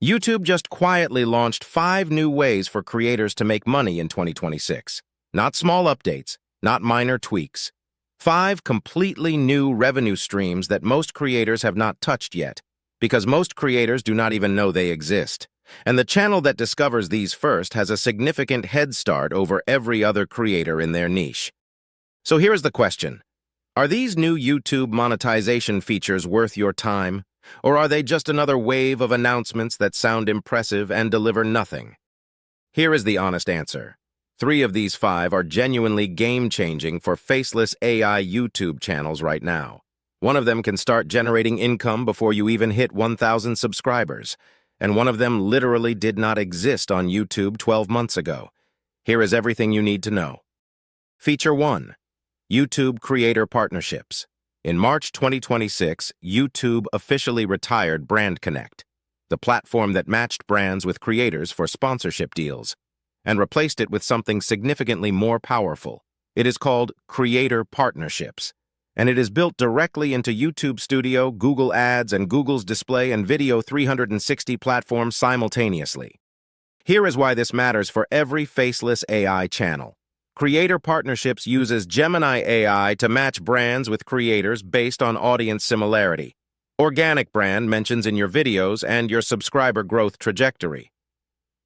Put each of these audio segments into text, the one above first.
YouTube just quietly launched 5 new ways for creators to make money in 2026. Not small updates, not minor tweaks. 5 completely new revenue streams that most creators have not touched yet, because most creators do not even know they exist. And the channel that discovers these first has a significant head start over every other creator in their niche. So here's the question. Are these new YouTube monetization features worth your time? Or are they just another wave of announcements that sound impressive and deliver nothing? Here is the honest answer. 3 of these 5 are genuinely game-changing for faceless AI YouTube channels right now. One of them can start generating income before you even hit 1,000 subscribers, and one of them literally did not exist on YouTube 12 months ago. Here is everything you need to know. Feature 1. YouTube Creator Partnerships. In March 2026, YouTube officially retired BrandConnect, the platform that matched brands with creators for sponsorship deals, and replaced it with something significantly more powerful. It is called Creator Partnerships, and it is built directly into YouTube Studio, Google Ads, and Google's Display and Video 360 platforms simultaneously. Here is why this matters for every faceless AI channel. Creator Partnerships uses Gemini AI to match brands with creators based on audience similarity, organic brand mentions in your videos, and your subscriber growth trajectory.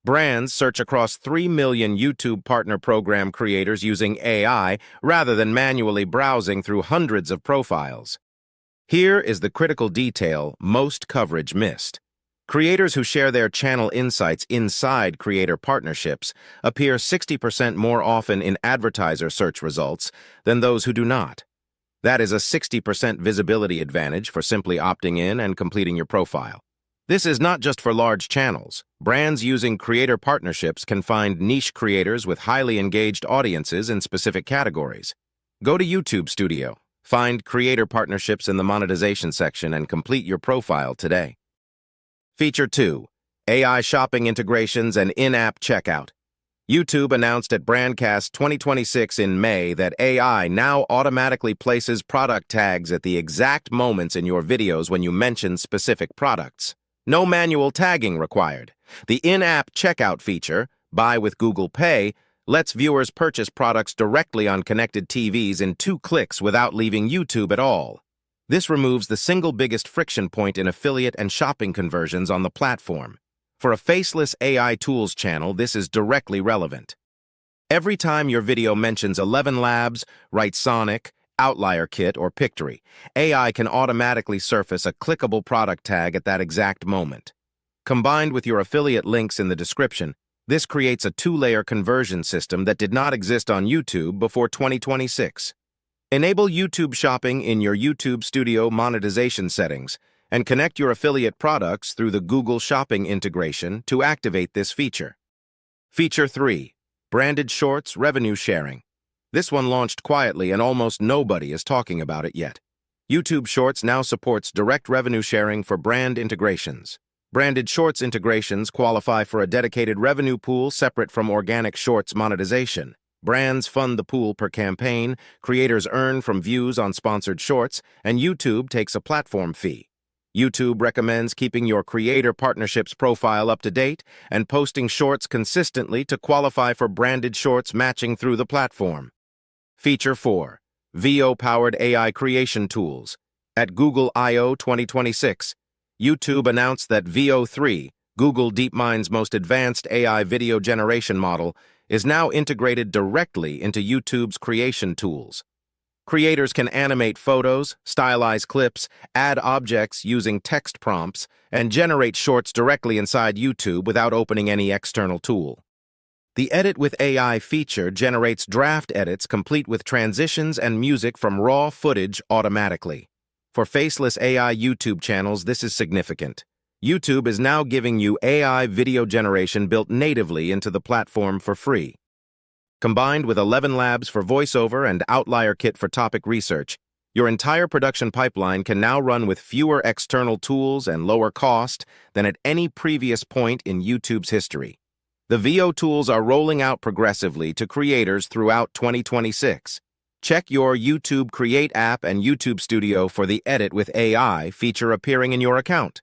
Brands search across 3 million YouTube Partner Program creators using AI rather than manually browsing through hundreds of profiles. Here is the critical detail most coverage missed. Creators who share their channel insights inside Creator Partnerships appear 60% more often in advertiser search results than those who do not. That is a 60% visibility advantage for simply opting in and completing your profile. This is not just for large channels. Brands using Creator Partnerships can find niche creators with highly engaged audiences in specific categories. Go to YouTube Studio, find Creator Partnerships in the Monetization section, and complete your profile today. Feature 2. AI Shopping Integrations and In-App Checkout. YouTube announced at BrandCast 2026 in May that AI now automatically places product tags at the exact moments in your videos when you mention specific products. No manual tagging required. The in-app checkout feature, Buy with Google Pay, lets viewers purchase products directly on connected TVs in 2 clicks without leaving YouTube at all. This removes the single biggest friction point in affiliate and shopping conversions on the platform. For a faceless AI tools channel, this is directly relevant. Every time your video mentions 11 Labs, Sonic, Outlier Kit, or Pictory, AI can automatically surface a clickable product tag at that exact moment. Combined with your affiliate links in the description, this creates a 2-layer conversion system that did not exist on YouTube before 2026. Enable YouTube shopping in your YouTube Studio monetization settings and connect your affiliate products through the Google Shopping integration to activate this feature. Feature 3. Branded Shorts Revenue Sharing. This one launched quietly and almost nobody is talking about it yet. YouTube Shorts now supports direct revenue sharing for brand integrations. Branded Shorts integrations qualify for a dedicated revenue pool separate from organic Shorts monetization. Brands fund the pool per campaign, creators earn from views on sponsored shorts, and YouTube takes a platform fee. YouTube recommends keeping your Creator Partnerships profile up to date and posting shorts consistently to qualify for branded shorts matching through the platform. Feature 4. VO-powered AI creation tools. At Google I/O 2026, YouTube announced that VO3, Google DeepMind's most advanced AI video generation model, is now integrated directly into YouTube's creation tools. Creators can animate photos, stylize clips, add objects using text prompts, and generate shorts directly inside YouTube without opening any external tool. The Edit with AI feature generates draft edits complete with transitions and music from raw footage automatically. For faceless AI YouTube channels, this is significant. YouTube is now giving you AI video generation built natively into the platform for free. Combined with 11 Labs for voiceover and Outlier Kit for topic research, your entire production pipeline can now run with fewer external tools and lower cost than at any previous point in YouTube's history. The VO tools are rolling out progressively to creators throughout 2026. Check your YouTube Create app and YouTube Studio for the Edit with AI feature appearing in your account.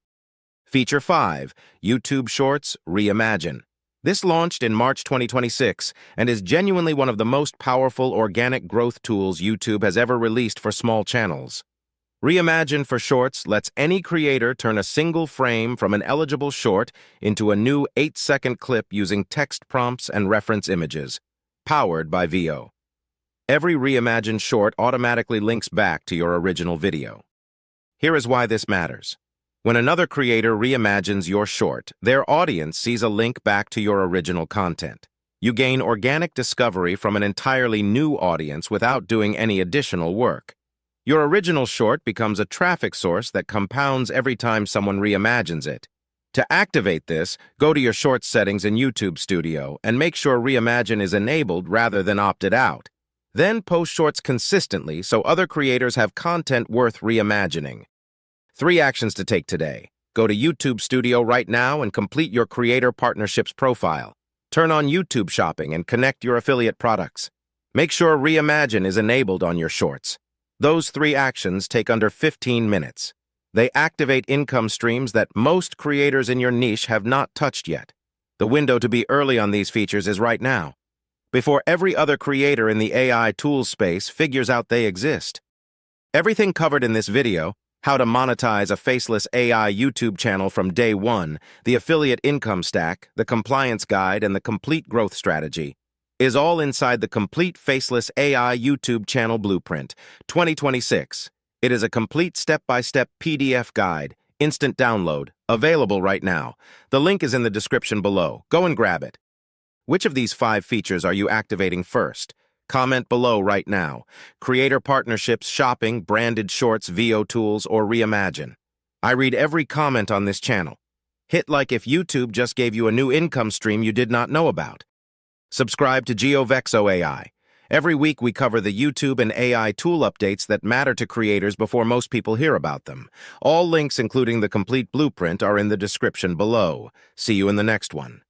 Feature 5, YouTube Shorts Reimagine. This launched in March 2026 and is genuinely one of the most powerful organic growth tools YouTube has ever released for small channels. Reimagine for Shorts lets any creator turn a single frame from an eligible short into a new 8-second clip using text prompts and reference images, powered by VO. Every Reimagine short automatically links back to your original video. Here is why this matters. When another creator reimagines your short, their audience sees a link back to your original content. You gain organic discovery from an entirely new audience without doing any additional work. Your original short becomes a traffic source that compounds every time someone reimagines it. To activate this, go to your short settings in YouTube Studio and make sure Reimagine is enabled rather than opted out. Then post shorts consistently so other creators have content worth reimagining. 3 actions to take today. Go to YouTube Studio right now and complete your Creator Partnerships profile. Turn on YouTube Shopping and connect your affiliate products. Make sure Reimagine is enabled on your shorts. Those 3 actions take under 15 minutes. They activate income streams that most creators in your niche have not touched yet. The window to be early on these features is right now, before every other creator in the AI tools space figures out they exist. Everything covered in this video, how to monetize a faceless AI YouTube channel from day one, the affiliate income stack, the compliance guide, and the complete growth strategy, is all inside the complete faceless AI YouTube channel blueprint, 2026. It is a complete step-by-step PDF guide, instant download, available right now. The link is in the description below. Go and grab it. Which of these 5 features are you activating first? Comment below right now. Creator partnerships, shopping, branded shorts, VO tools, or Reimagine. I read every comment on this channel. Hit like if YouTube just gave you a new income stream you did not know about. Subscribe to GeoVexoAI. Every week we cover the YouTube and AI tool updates that matter to creators before most people hear about them. All links, including the complete blueprint, are in the description below. See you in the next one.